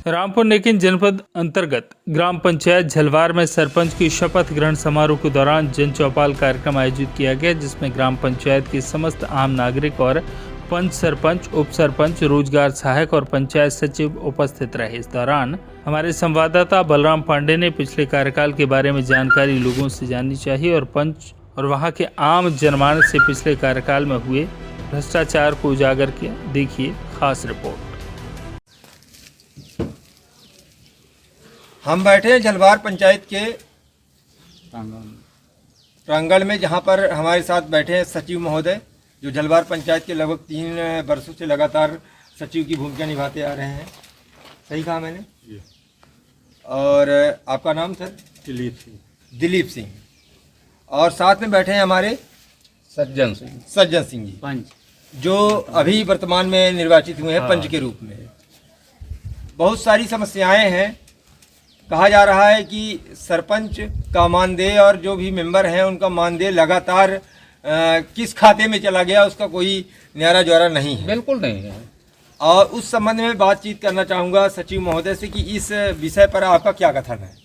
रामपुर नेकिन जनपद अंतर्गत ग्राम पंचायत झलवार में सरपंच की शपथ ग्रहण समारोह के दौरान जन चौपाल कार्यक्रम आयोजित किया गया, जिसमें ग्राम पंचायत के समस्त आम नागरिक और पंच, सरपंच, उप सरपंच, रोजगार सहायक और पंचायत सचिव उपस्थित रहे। इस दौरान हमारे संवाददाता बलराम पांडे ने पिछले कार्यकाल के बारे में जानकारी लोगों से जाननी चाहिए और पंच और वहां के आम जनमानस से पिछले कार्यकाल में हुए भ्रष्टाचार को उजागर किया। देखिए खास रिपोर्ट। हम बैठे हैं झलवार पंचायत के प्रांगण में, जहां पर हमारे साथ बैठे हैं सचिव महोदय, जो झलवार पंचायत के लगभग 3 वर्षों से लगातार सचिव की भूमिका निभाते आ रहे हैं। सही कहा मैंने? और आपका नाम सर? दिलीप सिंह। और साथ में बैठे हैं हमारे सज्जन सिंह जी, पंच, जो अभी वर्तमान में निर्वाचित हुए हैं पंच के रूप में। बहुत सारी समस्याएं हैं। कहा जा रहा है कि सरपंच का मानदेय और जो भी मेंबर हैं उनका मानदेय लगातार किस खाते में चला गया, उसका कोई न्यारा ज्वारा नहीं है। बिल्कुल नहीं है। और उस संबंध में बातचीत करना चाहूँगा सचिव महोदय से कि इस विषय पर आपका क्या कथन है?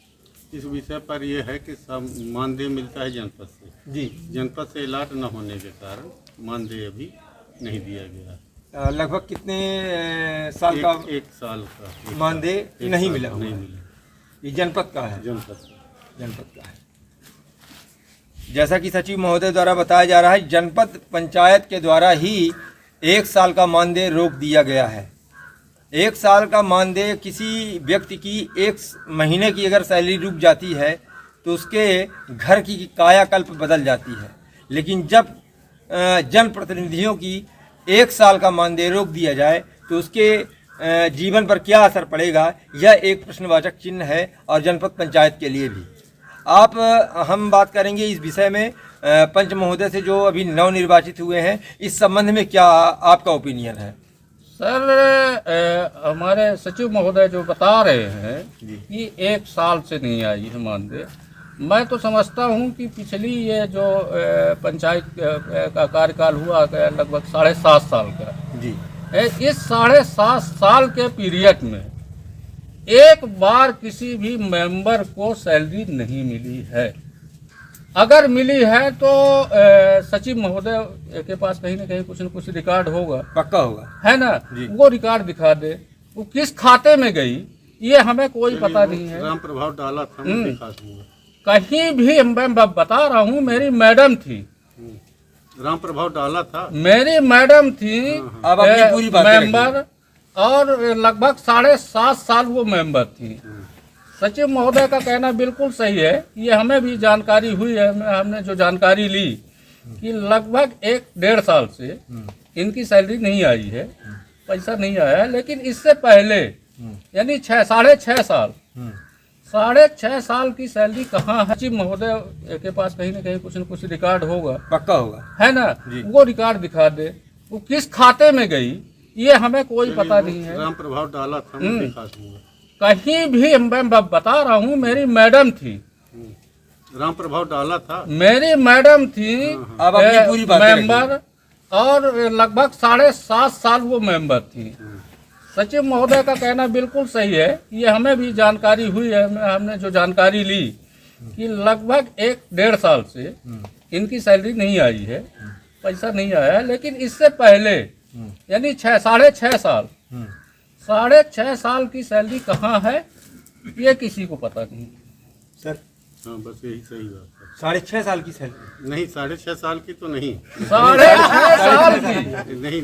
इस विषय पर यह है कि सब मानदेय मिलता है जनपद से जी। जनपद से अलाट न होने के कारण मानदेय अभी नहीं दिया गया। लगभग कितने साल का? एक साल का मानदेय नहीं मिला। ये जनपद का है? जनपद का है। जैसा कि सचिव महोदय द्वारा बताया जा रहा है, जनपद पंचायत के द्वारा ही 1 साल का मानदेय रोक दिया गया है। 1 साल का मानदेय किसी व्यक्ति की 1 महीने की अगर सैलरी रुक जाती है तो उसके घर की कायाकल्प बदल जाती है। लेकिन जब जनप्रतिनिधियों की 1 साल का मानदेय रोक दिया जाए तो उसके जीवन पर क्या असर पड़ेगा, यह एक प्रश्नवाचक चिन्ह है, और जनपद पंचायत के लिए भी। हम बात करेंगे इस विषय में पंच महोदय से, जो अभी नवनिर्वाचित हुए हैं। इस संबंध में क्या आपका ओपिनियन है? सर, हमारे सचिव महोदय जो बता रहे हैं कि 1 साल से नहीं आई है मानदेय, मैं तो समझता हूं कि पिछली ये जो पंचायत का कार्यकाल हुआ लगभग 7.5 साल का जी, इस 7.5 साल के पीरियड में एक बार किसी भी मेंबर को सैलरी नहीं मिली है। अगर मिली है तो सचिव महोदय के पास कहीं ना कहीं कुछ न कुछ रिकॉर्ड होगा, पक्का होगा, है ना? वो रिकॉर्ड दिखा दे, वो किस खाते में गई ये हमें कोई पता नहीं है। राम प्रभाव डाला था, मैं दिखा दूंगा। कहीं भी मैं बता रहा हूँ, मेरी मैडम थी, राम प्रभाव डाला था, मेरी मैडम थी पूरी मेंबर, और लगभग 7.5 साल वो मेंबर थी। सचिव महोदय का कहना बिल्कुल सही है। ये हमें भी जानकारी हुई है, हमने जो जानकारी ली कि लगभग 1-1.5 साल से इनकी सैलरी नहीं आई है, पैसा नहीं आया है। लेकिन इससे पहले यानी 6.5 साल की सैलरी कहाँ है? सचिव महोदय के पास कहीं ना कहीं कुछ न कुछ रिकॉर्ड होगा, पक्का होगा, है ना? वो रिकॉर्ड दिखा दे, वो किस खाते में गई ये हमें कोई पता नहीं है। राम प्रभाव डाला था, मैं दिखा दूंगा। कहीं भी मैं बता रहा हूँ, मेरी मैडम थी, राम प्रभाव डाला था, मेरी मैडम थी मेंबर, और लगभग 7.5 साल वो मेंबर थी। सचिव महोदय का कहना बिल्कुल सही है। ये हमें भी जानकारी हुई है, हमने जो जानकारी ली कि लगभग 1-1.5 साल से इनकी सैलरी नहीं आई है, पैसा नहीं आया है। लेकिन इससे पहले यानी 6.5 साल की सैलरी कहाँ है ये किसी को पता नहीं। सर हाँ, बस यही सही बात है। 6.5 साल की सैलरी नहीं, 6.5 साल की तो नहीं, 6.5 साल की नहीं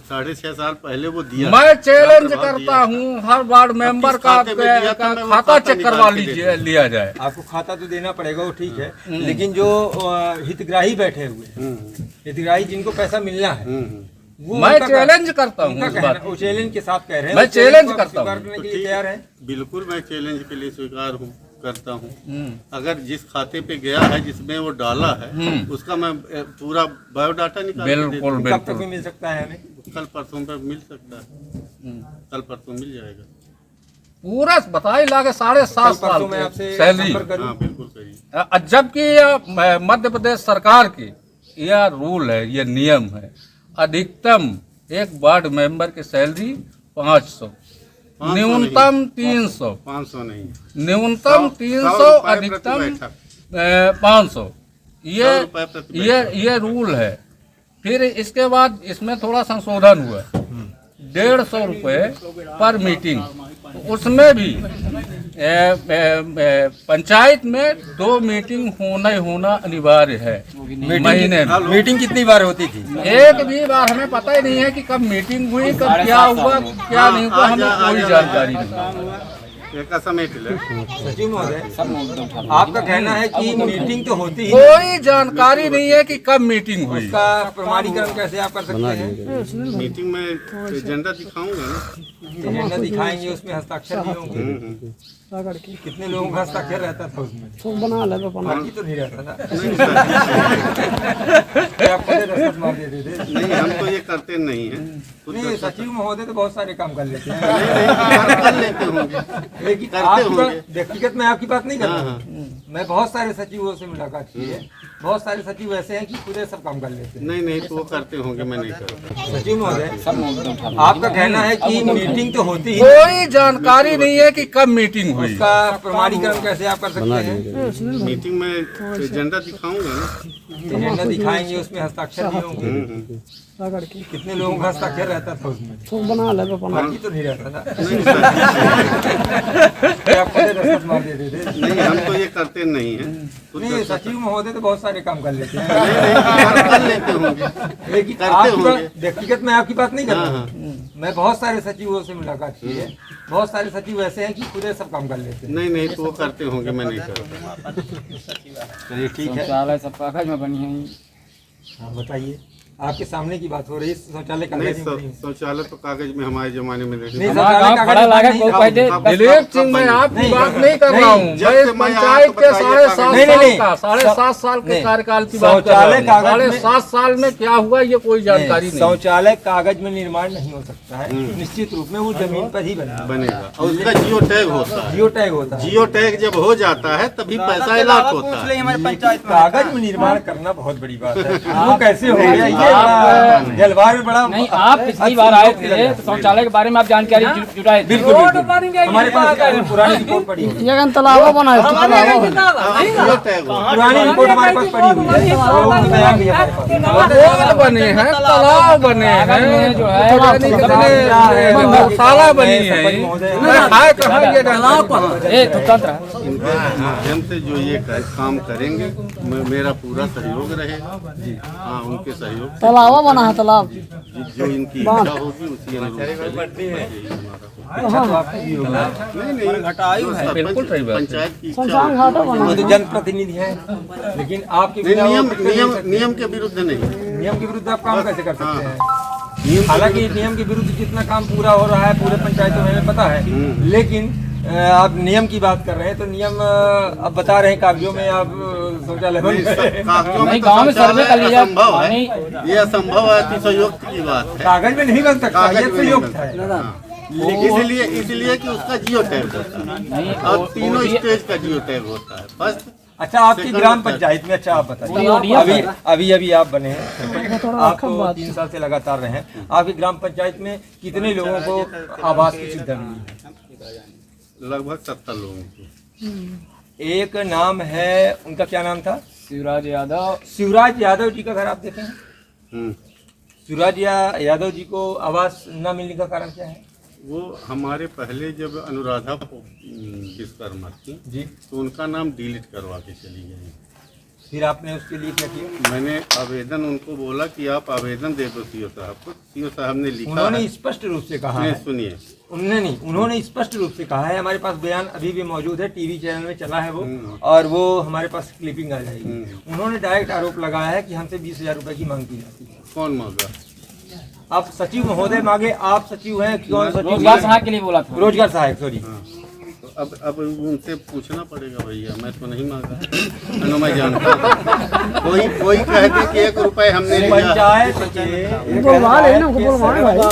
6.5 साल पहले वो दिया। मैं चैलेंज करता हूँ, हर वार्ड मेंबर का खाता चेक करवा लिया जाए। आपको खाता तो देना पड़ेगा, वो ठीक है, लेकिन जो हितग्राही बैठे हुए हैं, हितग्राही जिनको पैसा मिलना है, मैं चैलेंज करता हूँ। वो चैलेंज के साथ कह रहे हैं, मैं चैलेंज करता हूँ। तैयार है? बिल्कुल, मैं चैलेंज के लिए स्वीकार करता हूँ। अगर जिस खाते पे गया है, जिसमें वो डाला है, उसका मैं पूरा बायोडाटा निकाल के दे दूँ। कब तक मिल सकता है हमें? कल परसों पे मिल सकता है, कल परसों मिल जाएगा पूरा बताई लाके 7.5 साल में आपसे सैलरी। हाँ बिल्कुल करिए। जबकि मध्य प्रदेश सरकार की यह रूल है, यह नियम है, अधिकतम एक वार्ड मेंबर की सैलरी 500 न्यूनतम 300, 500 नहीं, न्यूनतम 100 300, रुपए प्रति अधिकतम बैठक। 500। 100 रुपए प्रति बैठक। ये रूल है। फिर इसके बाद इसमें थोड़ा संशोधन हुआ, 150 रुपये पर मीटिंग। उसमें भी पंचायत में 2 मीटिंग होना अनिवार्य है महीने में। मीटिंग कितनी बार होती थी? एक भी बार हमें पता ही नहीं है कि कब मीटिंग हुई, कब क्या हुआ, क्या नहीं हुआ, हमें कोई जानकारी नहीं। एक समेट ले। सचिव महोदय, आपका कहना है कि मीटिंग तो होती ही, कोई जानकारी नहीं है कि कब मीटिंग हुई। उसका प्रमाणीकरण कैसे आप कर सकते हैं? मीटिंग में एजेंडा दिखाऊंगा ना। एजेंडा दिखाएंगे, उसमें हस्ताक्षर भी होंगे। कितने लोगों का हस्ताक्षर रहता था उसमें? बना ले बाकी तो नहीं रहता ना। आप खुद दस्तखत मार देते थे? नहीं, हम तो ये करते नहीं हैं। नहीं, सचिव महोदय तो बहुत सारे काम कर लेते हैं। कर लेते होंगे। लेकिन करते आपकी होंगे। बात- व्यक्तिगत मैं आपकी बात नहीं कर रहा हाँ, हूँ। मैं बहुत सारे सचिवों से मुलाकात की है। बहुत सारे सचिव ऐसे हैं कि खुद सब काम कर लेते हैं। नहीं तो वो करते होंगे, मैं नहीं करता। सचिव महोदय, आपका कहना है कि मीटिंग तो होती ही, कोई जानकारी नहीं है कि कब मीटिंग हुई। उसका प्रमाणीकरण कैसे आप कर सकते हैं? मीटिंग में एजेंडा दिखाऊंगा ना। एजेंडा दिखाएंगे, उसमें हस्ताक्षर भी होंगे। कितने लोगों का हस्ताक्षर रहता था उसमें? बना ले बाकी तो नहीं रहता ना। नहीं, आप खुद दस्तखत मार देते थे? नहीं, हम तो ये करते नहीं हैं। नहीं, सचिव महोदय तो बहुत सारे काम कर लेते हैं। कर लेते होंगे। लेकिन करते आपकी होंगे। बात- व्यक्तिगत मैं आपकी बात नहीं कर रहा हाँ, हूँ। मैं बहुत सारे सचिवों से मुलाकात की है। बहुत सारे सचिव ऐसे हैं कि खुद सब काम कर लेते हैं। नहीं तो वो करते होंगे, मैं नहीं करता। चलिए ठीक है। शौचालय सब कागज में बनी है। हाँ बताइए, आपके सामने की बात हो रही है। शौचालय नहीं, कागज में बनी है। शौचालय तो कागज में हमारे जमाने में नहीं। नहीं, हमारा शौचालय गाँव कागज खड़ा में लागे, नहीं कोई था। कह दे। दिलीप सिंह, मैं आपकी नहीं, बात नहीं कर रहा हूँ। जब मैं से मैं आया पंचायत तो के बताइए 7.5 नहीं, साल नहीं, का 7.5 साल के नहीं। कार्यकाल की बात कर शौचालय रहा हूँ। कागज में- 7.5 साल में क्या हुआ ये कोई जानकारी नहीं। शौचालय कागज में निर्माण नहीं हो सकता है। निश्चित रूप में वो जमीन पर ही बनेगा और उसका जियो टैग होता है। जियो टैग होता है। जियो टैग जब हो जाता है तभी पैसा अलॉट होता है। लेकिन कागज में निर्माण करना बहुत बड़ी बात है। वो कैसे हो गया? ये बड़ा जलवार में बड़ा नहीं, आप पिछली बार आए थे तो शौचालय के बारे में आप जानकारी जुटाए थे। बिल्कुल हमारे पास पुरानी रिपोर्ट पड़ी हुई है। ये तालाब बना है, जियो टैग होता है। पुरानी रिपोर्ट हमारे पास पड़ी हुई है। और वो बताया भी हमारे पास। रोड बने हैं, तालाब बने हैं, जो है गौशाला बनी है। हाय कहाँ ये ए स्वतंत्र इनके माध्यम से जो ये काम करेंगे मेरा पूरा सहयोग रहेगा। हाँ, उनके सहयोग से तालाब बना है, तालाब जो इनकी इच्छा होगी उसी अनुरूप चलेगा। अच्छा, तो आपको भी होगा। नहीं, बिल्कुल सही बात है। पंचायत की इच्छा शमशान घाट बना वो तो जनप्रतिनिधि हैं, लेकिन आपके बिना वो कुछ नहीं कर सकते। नियम के विरुद्ध नहीं। नियम के विरुद्ध आप काम कैसे कर सकते हैं? नियम हालांकि नियम के विरुद्ध जितना काम पूरा हो रहा है पूरे पंचायतों में हमें पता है, लेकिन आप नियम की बात कर रहे हैं तो नियम अब बता रहे हैं कागजों में आप शौचालय बन गए। कागजों में नहीं, तो गांव में सर्वे कर लिया। असंभव है। नहीं। ये असंभव है, अतिशयोक्त की बात है। कागज में नहीं बन सकता, कागज ये में तो नहीं युक्त बनता। है। हाँ। इसलिए कि उसका जियो टैग होता है और तीनों स्टेज का जियो टैग होता है। फर्स्ट अच्छा, आपकी ग्राम पंचायत में, अच्छा आप बताइए, अभी आप बने हैं, आप तो 3 साल से लगातार रहे हैं। आपकी ग्राम पंचायत में कितने लोगों को आवास की सुविधा मिली है? लगभग 70 लोगों को। एक नाम है, उनका क्या नाम था? शिवराज यादव। शिवराज यादव जी का घर आप देखें। हम्म। शिवराज यादव जी को आवास न मिलने का कारण क्या है? वो हमारे पहले जब अनुराधा विश्वकर्मा थी जी, तो उनका नाम डिलीट करवा के चली गई। फिर आपने उसके लिए क्या किया? मैंने आवेदन उनको बोला कि आप आवेदन दे दो सीओ साहब को। सीओ साहब ने लिखा उन्होंने है। स्पष्ट रूप से कहा नहीं, है, सुनिए। उन्होंने स्पष्ट रूप से कहा है, हमारे पास बयान अभी भी मौजूद है, टीवी चैनल में चला है वो, और वो हमारे पास क्लिपिंग आ जाएगी। उन्होंने डायरेक्ट आरोप लगाया है कि हमसे 20,000 रुपए की मांग की जाती है। कौन मांगा? आप सचिव महोदय मांगे, आप सचिव हैं, कौन सचिव? रोजगार सहायक के लिए बोला था। रोजगार सहायक, सॉरी। हाँ। तो अब उनसे पूछना पड़ेगा भैया, मैं तो नहीं मांगा। मैंने मैं जानता हूँ। कोई कह दे कि 1 रुपए हमने लिया। पंचायत के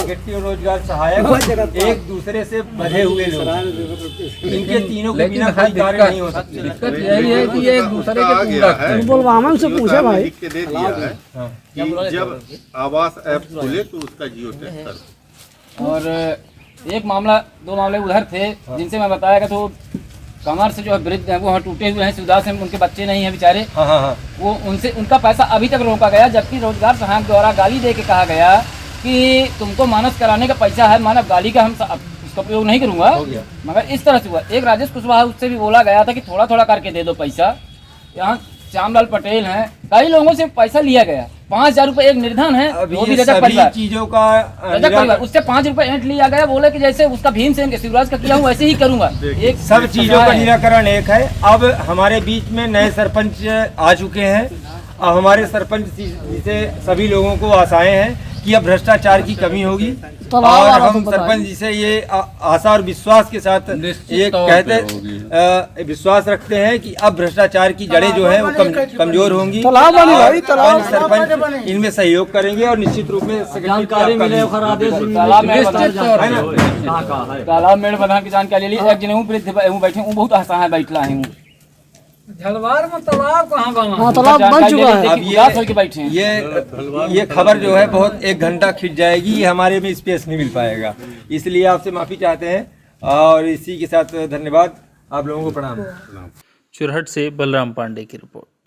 व्यक्ति और रोजगार सहायक एक दूसरे से बधे हुए लोग, इनके तीनों के बिना कोई कार्य नहीं हो सकते। दिक्कत यही है कि ये एक दूसरे आ के गया पूरक है। है। बुलवामन से सीओ पूछे साहब ने भाई। लिख के दे दिया है कि जब आवास ऐप खुले तो उसका जियो टैग कर दो। और एक मामला 2 मामले उधर थे जिनसे मैं बताया तो कमर से जो है वृद्ध है वो टूटे हुए हैं, सुविधा से उनके बच्चे नहीं हैं बेचारे। हाँ हाँ हाँ। वो उनसे उनका पैसा अभी तक रोका गया, जबकि रोजगार सहायक द्वारा गाली दे के कहा गया कि तुमको मानस कराने का पैसा है, मानव गाली का हम उसका प्रयोग नहीं करूंगा। मगर इस तरह से हुआ। एक राजेश कुशवाहा उससे भी बोला गया था कि थोड़ा थोड़ा करके दे दो पैसा। यहाँ श्यामलाल पटेल हैं, कई लोगों से पैसा लिया गया। 5,000 रुपए एक निर्धन है, वो भी रजक परिवार, चीजों का रजक परिवार, उससे 5 रुपए ऐंठ लिया गया। बोले कि जैसे उसका भीमसेन के शिवराज का किया हूँ वैसे ही करूंगा। एक सब चीजों का निराकरण एक है। अब हमारे बीच में नए सरपंच आ चुके हैं। अब हमारे सरपंच जिसे सभी लोगों को आशाएं हैं कि अब भ्रष्टाचार की कमी होगी, और हम सरपंच जी से ये आशा और विश्वास के साथ ये कहते विश्वास रखते हैं कि अब भ्रष्टाचार की जड़ें जो है वो कमजोर होंगी। सरपंच इनमें सहयोग करेंगे और निश्चित रूप में तालाब मेड़ बना की जानकारी ली। एक जने वृद्ध बैठे बहुत आशा है बैठला है झलवार में तालाब कहाँ बना? हाँ तालाब बन चुका है। अब ये खबर जो है बहुत 1 घंटा खिंच जाएगी, ये हमारे में स्पेस नहीं मिल पाएगा, इसलिए आपसे माफी चाहते हैं। और इसी के साथ धन्यवाद, आप लोगों को प्रणाम। चुरहट से बलराम पांडे की रिपोर्ट।